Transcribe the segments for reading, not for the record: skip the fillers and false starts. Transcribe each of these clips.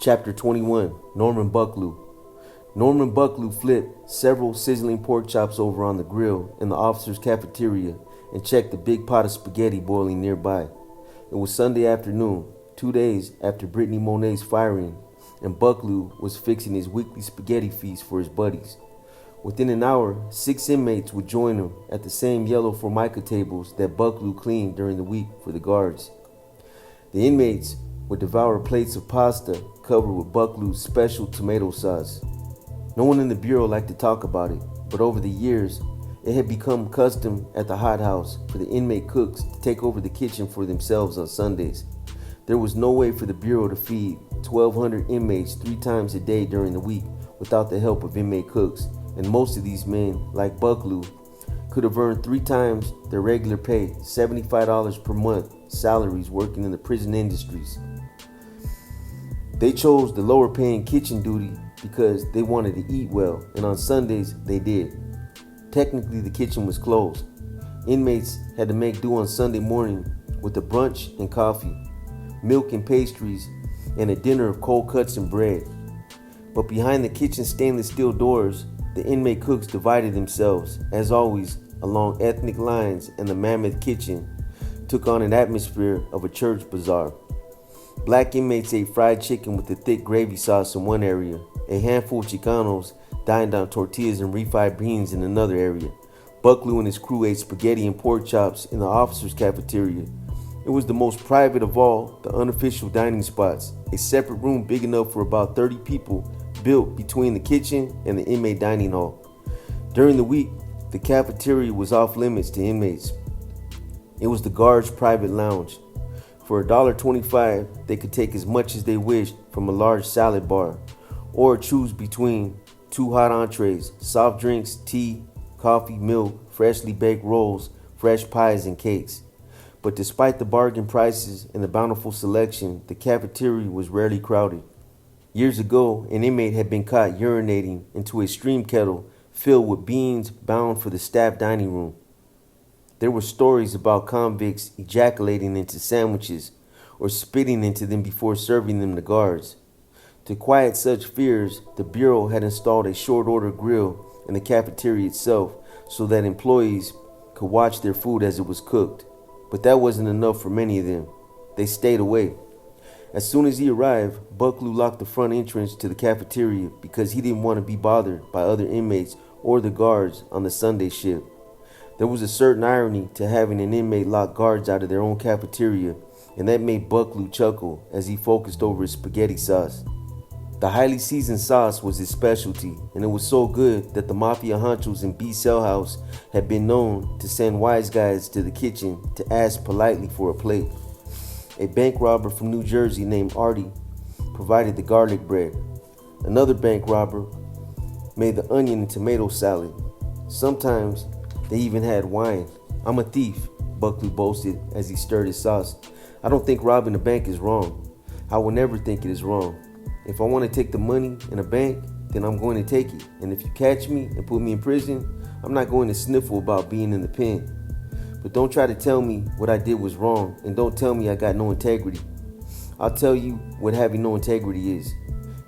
Chapter 21, Norman Bucklew. Norman Bucklew flipped several sizzling pork chops over on the grill in the officer's cafeteria and checked the big pot of spaghetti boiling nearby. It was Sunday afternoon, 2 days after Brittany Monet's firing, and Bucklew was fixing his weekly spaghetti feast for his buddies. Within an hour, 6 inmates would join him at the same yellow Formica tables that Bucklew cleaned during the week for the guards. The inmates would devour plates of pasta covered with Bucklew's special tomato sauce. No one in the bureau liked to talk about it, but over the years, it had become custom at the hot house for the inmate cooks to take over the kitchen for themselves on Sundays. There was no way for the bureau to feed 1,200 inmates 3 times a day during the week without the help of inmate cooks, and most of these men, like Bucklew, could have earned 3 times their regular pay, $75 per month, salaries working in the prison industries. They chose the lower paying kitchen duty because they wanted to eat well, and on Sundays they did. Technically, the kitchen was closed. Inmates had to make do on Sunday morning with a brunch and coffee, milk and pastries, and a dinner of cold cuts and bread. But behind the kitchen's stainless steel doors, the inmate cooks divided themselves, as always, along ethnic lines, and the mammoth kitchen took on an atmosphere of a church bazaar. Black inmates ate fried chicken with a thick gravy sauce in one area. A handful of Chicanos dined on tortillas and refried beans in another area. Bucklew and his crew ate spaghetti and pork chops in the officer's cafeteria. It was the most private of all the unofficial dining spots, a separate room big enough for about 30 people built between the kitchen and the inmate dining hall. During the week, the cafeteria was off limits to inmates. It was the guards' private lounge. For $1.25, they could take as much as they wished from a large salad bar, or choose between 2 hot entrees, soft drinks, tea, coffee, milk, freshly baked rolls, fresh pies, and cakes. But despite the bargain prices and the bountiful selection, the cafeteria was rarely crowded. Years ago, an inmate had been caught urinating into a stream kettle filled with beans bound for the staff dining room. There were stories about convicts ejaculating into sandwiches or spitting into them before serving them to guards. To quiet such fears, the Bureau had installed a short-order grill in the cafeteria itself so that employees could watch their food as it was cooked. But that wasn't enough for many of them. They stayed away. As soon as he arrived, Bucklew locked the front entrance to the cafeteria because he didn't want to be bothered by other inmates or the guards on the Sunday shift. There was a certain irony to having an inmate lock guards out of their own cafeteria, and that made Bucklew chuckle as he focused over his spaghetti sauce. The highly seasoned sauce was his specialty, and it was so good that the mafia honchos in B Cell House had been known to send wise guys to the kitchen to ask politely for a plate. A bank robber from New Jersey named Artie provided the garlic bread. Another bank robber made the onion and tomato salad. Sometimes they even had wine. "I'm a thief," Bucklew boasted as he stirred his sauce. "I don't think robbing a bank is wrong. I will never think it is wrong. If I want to take the money in a bank, then I'm going to take it. And if you catch me and put me in prison, I'm not going to sniffle about being in the pen. But don't try to tell me what I did was wrong, and don't tell me I got no integrity. I'll tell you what having no integrity is.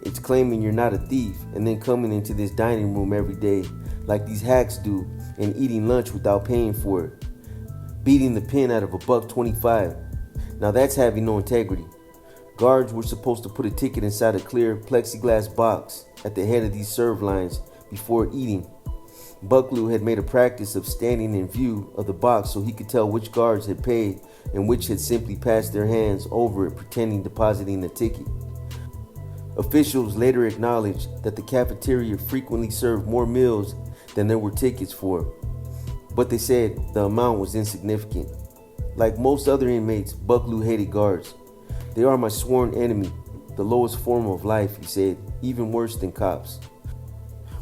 It's claiming you're not a thief and then coming into this dining room every day like these hacks do and eating lunch without paying for it. Beating the pen out of $1.25. Now that's having no integrity. Guards were supposed to put a ticket inside a clear plexiglass box at the head of these serve lines before eating. Bucklew had made a practice of standing in view of the box so he could tell which guards had paid and which had simply passed their hands over it pretending depositing the ticket. Officials later acknowledged that the cafeteria frequently served more meals than there were tickets for, but they said the amount was insignificant. Like most other inmates, Bucklew hated guards. "They are my sworn enemy, the lowest form of life," he said, "even worse than cops."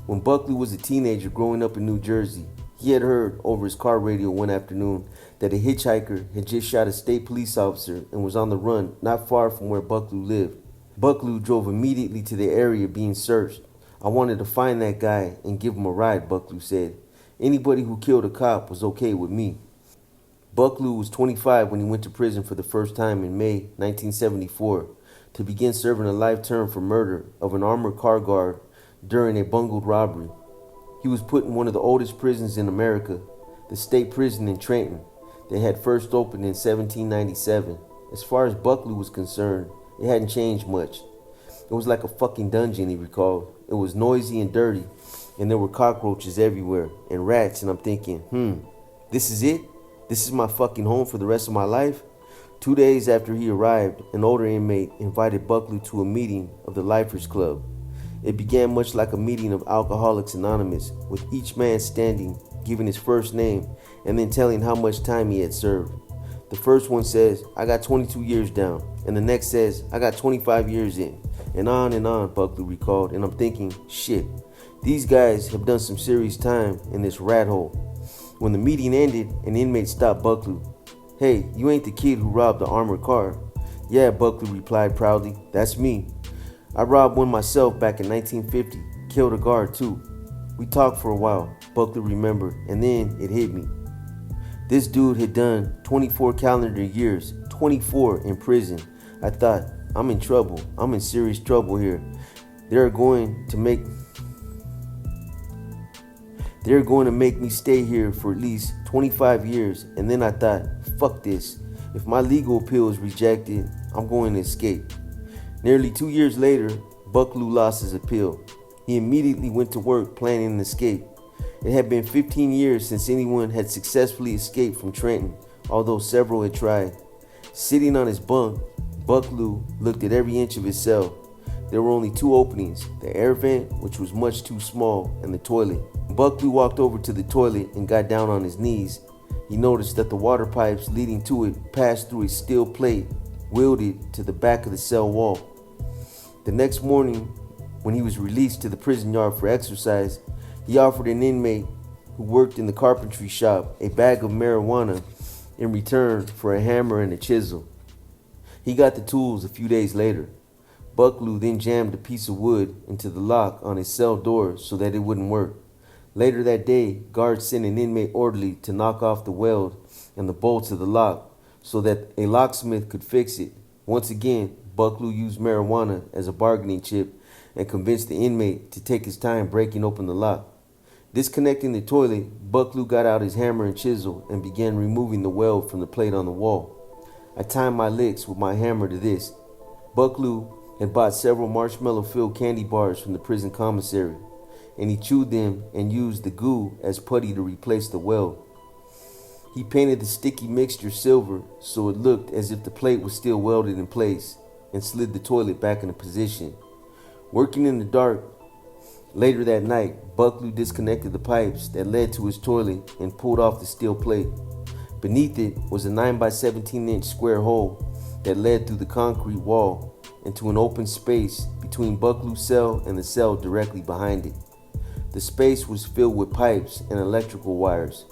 When Bucklew was a teenager growing up in New Jersey, he had heard over his car radio one afternoon that a hitchhiker had just shot a state police officer and was on the run not far from where Bucklew lived. Bucklew drove immediately to the area being searched. "I wanted to find that guy and give him a ride," Bucklew said. "Anybody who killed a cop was okay with me." Bucklew was 25 when he went to prison for the first time in May 1974. to begin serving a life term for murder of an armored car guard during a bungled robbery. He was put in one of the oldest prisons in America, the state prison in Trenton. They had first opened in 1797. As far as Buckley was concerned, it hadn't changed much. It was like a fucking dungeon, he recalled. It was noisy and dirty, and there were cockroaches everywhere, and rats, and I'm thinking, this is it? This is my fucking home for the rest of my life? 2 days after he arrived, an older inmate invited Buckley to a meeting of the Lifers Club. It began much like a meeting of Alcoholics Anonymous, with each man standing, giving his first name, and then telling how much time he had served. The first one says, I got 22 years down, and the next says, I got 25 years in, and on, Buckley recalled, and I'm thinking, shit, these guys have done some serious time in this rat hole. When the meeting ended, an inmate stopped Buckley. Hey, you ain't the kid who robbed the armored car? Yeah, Buckley replied proudly, that's me. I robbed one myself back in 1950, killed a guard too. We talked for a while, Buckley remembered, and then it hit me. This dude had done 24 calendar years, 24 in prison. I thought, I'm in trouble. I'm in serious trouble here. They're going to make me stay here for at least 25 years. And then I thought, fuck this. If my legal appeal is rejected, I'm going to escape. Nearly 2 years later, Buckley lost his appeal. He immediately went to work planning an escape. It had been 15 years since anyone had successfully escaped from Trenton, although several had tried. Sitting on his bunk, Buckley looked at every inch of his cell. There were only two openings, the air vent, which was much too small, and the toilet. Buckley walked over to the toilet and got down on his knees. He noticed that the water pipes leading to it passed through a steel plate welded to the back of the cell wall. The next morning, when he was released to the prison yard for exercise, he offered an inmate who worked in the carpentry shop a bag of marijuana in return for a hammer and a chisel. He got the tools a few days later. Buckley then jammed a piece of wood into the lock on his cell door so that it wouldn't work. Later that day, guards sent an inmate orderly to knock off the weld and the bolts of the lock so that a locksmith could fix it. Once again, Buckley used marijuana as a bargaining chip and convinced the inmate to take his time breaking open the lock. Disconnecting the toilet, Buckley got out his hammer and chisel and began removing the weld from the plate on the wall. I timed my licks with my hammer to this. Buckley had bought several marshmallow-filled candy bars from the prison commissary, and he chewed them and used the goo as putty to replace the weld. He painted the sticky mixture silver so it looked as if the plate was still welded in place, and slid the toilet back into position. Working in the dark, later that night, Buckley disconnected the pipes that led to his toilet and pulled off the steel plate. Beneath it was a 9 by 17 inch square hole that led through the concrete wall into an open space between Buckley's cell and the cell directly behind it. The space was filled with pipes and electrical wires.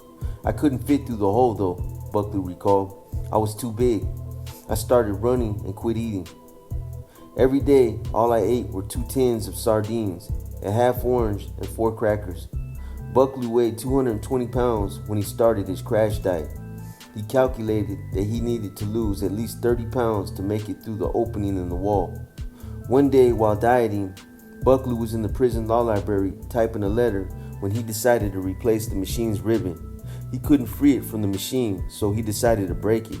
I couldn't fit through the hole though, Buckley recalled. I was too big. I started running and quit eating. Every day, all I ate were 2 tins of sardines, a half orange, and 4 crackers. Buckley weighed 220 pounds when he started his crash diet. He calculated that he needed to lose at least 30 pounds to make it through the opening in the wall. One day, while dieting, Buckley was in the prison law library typing a letter when he decided to replace the machine's ribbon. He couldn't free it from the machine, so he decided to break it.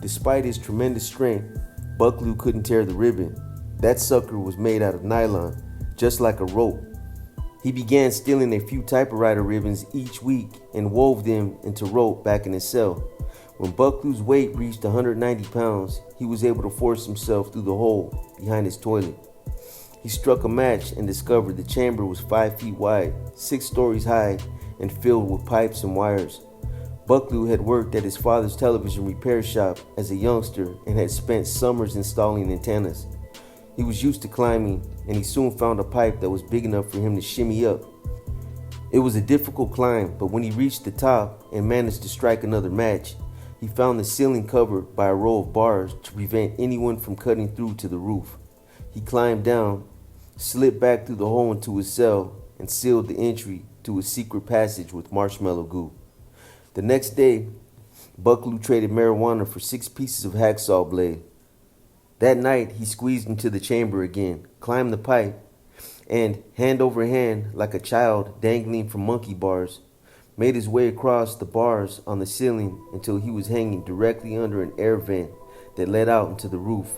Despite his tremendous strength, Buckley couldn't tear the ribbon. That sucker was made out of nylon, just like a rope. He began stealing a few typewriter ribbons each week and wove them into rope back in his cell. When Buckley's weight reached 190 pounds, he was able to force himself through the hole behind his toilet. He struck a match and discovered the chamber was 5 feet wide, 6 stories high, and filled with pipes and wires. Buckley had worked at his father's television repair shop as a youngster and had spent summers installing antennas. He was used to climbing, and he soon found a pipe that was big enough for him to shimmy up. It was a difficult climb, but when he reached the top and managed to strike another match, he found the ceiling covered by a row of bars to prevent anyone from cutting through to the roof. He climbed down, slipped back through the hole into his cell, and sealed the entry to a secret passage with marshmallow goo. The next day, Buckley traded marijuana for 6 pieces of hacksaw blade. That night, he squeezed into the chamber again, climbed the pipe, and, hand over hand, like a child dangling from monkey bars, made his way across the bars on the ceiling until he was hanging directly under an air vent that led out into the roof.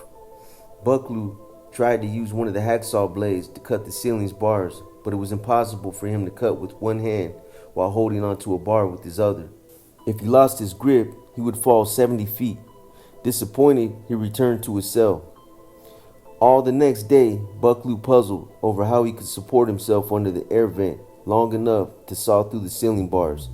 Bucklew tried to use one of the hacksaw blades to cut the ceiling's bars, but it was impossible for him to cut with one hand while holding onto a bar with his other. If he lost his grip, he would fall 70 feet. Disappointed, he returned to his cell. All the next day, Bucklew puzzled over how he could support himself under the air vent long enough to saw through the ceiling bars.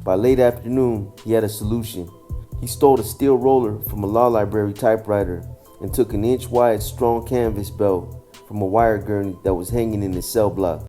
By late afternoon, he had a solution. He stole a steel roller from a law library typewriter and took an inch-wide strong canvas belt from a wire gurney that was hanging in his cell block.